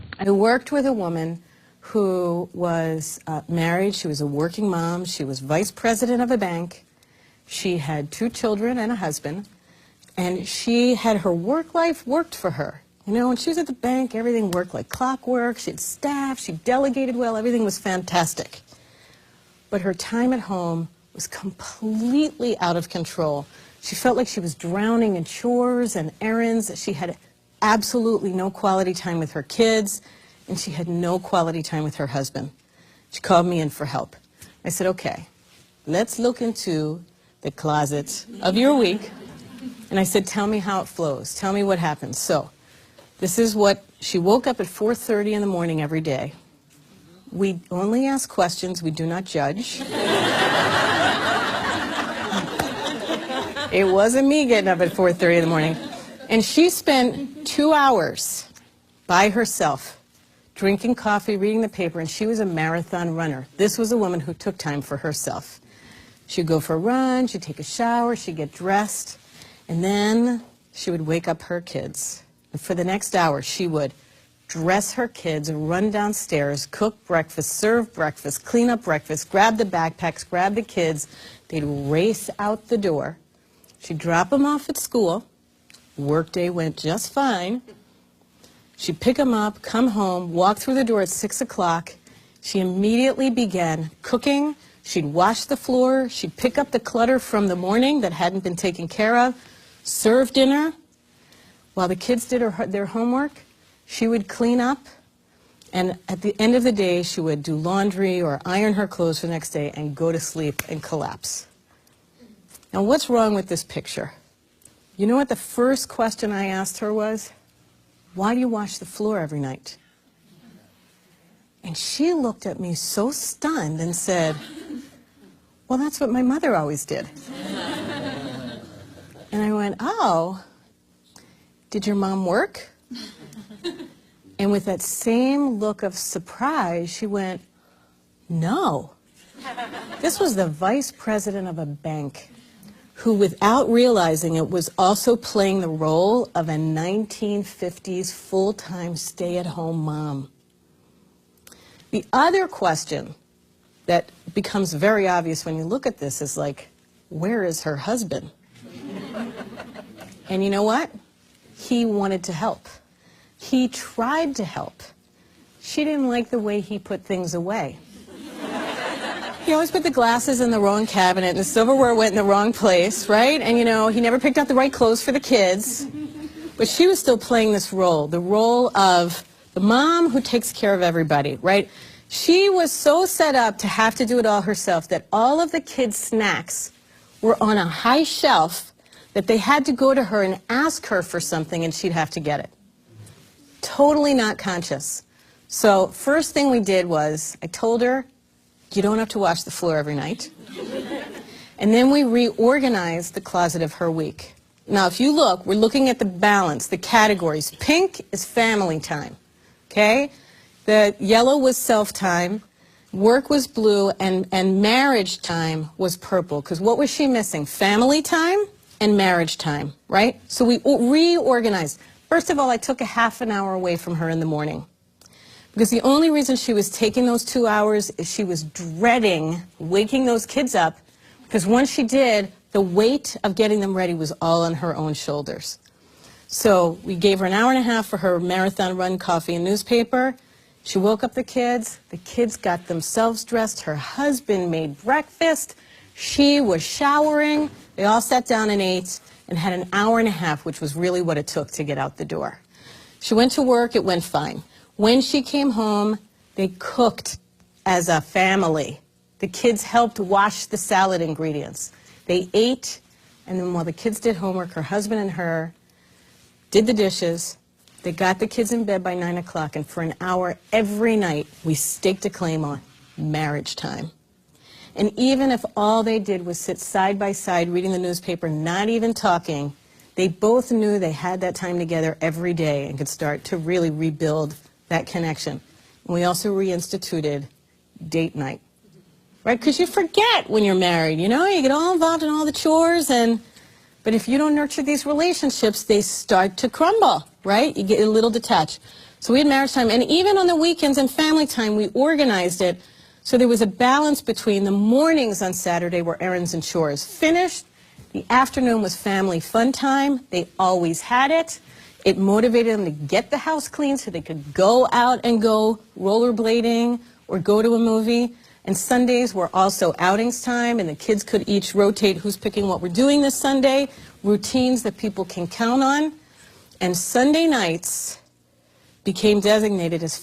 I worked with a woman who was married. She was a working mom. She was vice president of a bank. She had 2 children and a husband. And she had her work life worked for her. You know, when she was at the bank, everything worked like clockwork. She had staff. She delegated well. Everything was fantastic. But her time at home was completely out of control. She felt like she was drowning in chores and errands. She had absolutely no quality time with her kids, and she had no quality time with her husband. She called me in for help. I said, okay, let's look into the closet of your week. And I said, tell me how it flows. Tell me what happens. So this is what, she woke up at 4:30 in the morning every day. We only ask questions. We do not judge. It wasn't me getting up at 4:30 in the morning. And she spent 2 hours by herself drinking coffee, reading the paper, and she was a marathon runner. This was a woman who took time for herself. She'd go for a run, she'd take a shower, she'd get dressed, and then she would wake up her kids. And for the next hour, she would dress her kids, run downstairs, cook breakfast, serve breakfast, clean up breakfast, grab the backpacks, grab the kids. They'd race out the door. She'd drop them off at school. Workday went just fine. She'd pick them up, come home, walk through the door at 6 o'clock. She immediately began cooking. She'd wash the floor. She'd pick up the clutter from the morning that hadn't been taken care of, serve dinner. While the kids did their homework, she would clean up. And at the end of the day, she would do laundry or iron her clothes for the next day and go to sleep and collapse. Now, what's wrong with this picture? You know what the first question I asked her was? Why do you wash the floor every night? And she looked at me so stunned and said, well, that's what my mother always did. And I went, oh, did your mom work? And with that same look of surprise, she went, no. This was the vice president of a bank who, without realizing it, was also playing the role of a 1950s full-time stay-at-home mom. The other question that becomes very obvious when you look at this is like, where is her husband? And you know what? He wanted to help. He tried to help. She didn't like the way he put things away. He always put the glasses in the wrong cabinet, and the silverware went in the wrong place, right? And, you know, he never picked out the right clothes for the kids. But she was still playing this role, the role of the mom who takes care of everybody, right? She was so set up to have to do it all herself that all of the kids' snacks were on a high shelf that they had to go to her and ask her for something, and she'd have to get it. Totally not conscious. So first thing we did was I told her, you don't have to wash the floor every night. And then we reorganized the closet of her week. Now, if you look, we're looking at the balance, the categories. Pink is family time, okay? The yellow was self-time, work was blue, and marriage time was purple. Because what was she missing? Family time and marriage time, right? So we reorganized. First of all, I took a half an hour away from her in the morning. Because the only reason she was taking those 2 hours is she was dreading waking those kids up, because once she did, the weight of getting them ready was all on her own shoulders. So we gave her an hour and a half for her marathon run, coffee and newspaper. She woke up the kids got themselves dressed, her husband made breakfast, she was showering, they all sat down and ate and had an hour and a half, which was really what it took to get out the door. She went to work, it went fine. When she came home, they cooked as a family. The kids helped wash the salad ingredients. They ate, and then while the kids did homework, her husband and her did the dishes. They got the kids in bed by 9 o'clock, and for an hour every night, we staked a claim on marriage time. And even if all they did was sit side by side reading the newspaper, not even talking, they both knew they had that time together every day and could start to really rebuild that connection. And we also reinstituted date night, right? Because you forget when you're married, you know, you get all involved in all the chores, but if you don't nurture these relationships, they start to crumble, right? You get a little detached. So we had marriage time, and even on the weekends and family time, we organized it so there was a balance between the mornings on Saturday were errands and chores finished, the afternoon was family fun time, they always had it. It motivated them to get the house clean so they could go out and go rollerblading or go to a movie. And Sundays were also outings time, and the kids could each rotate who's picking what we're doing this Sunday, routines that people can count on. And Sunday nights became designated as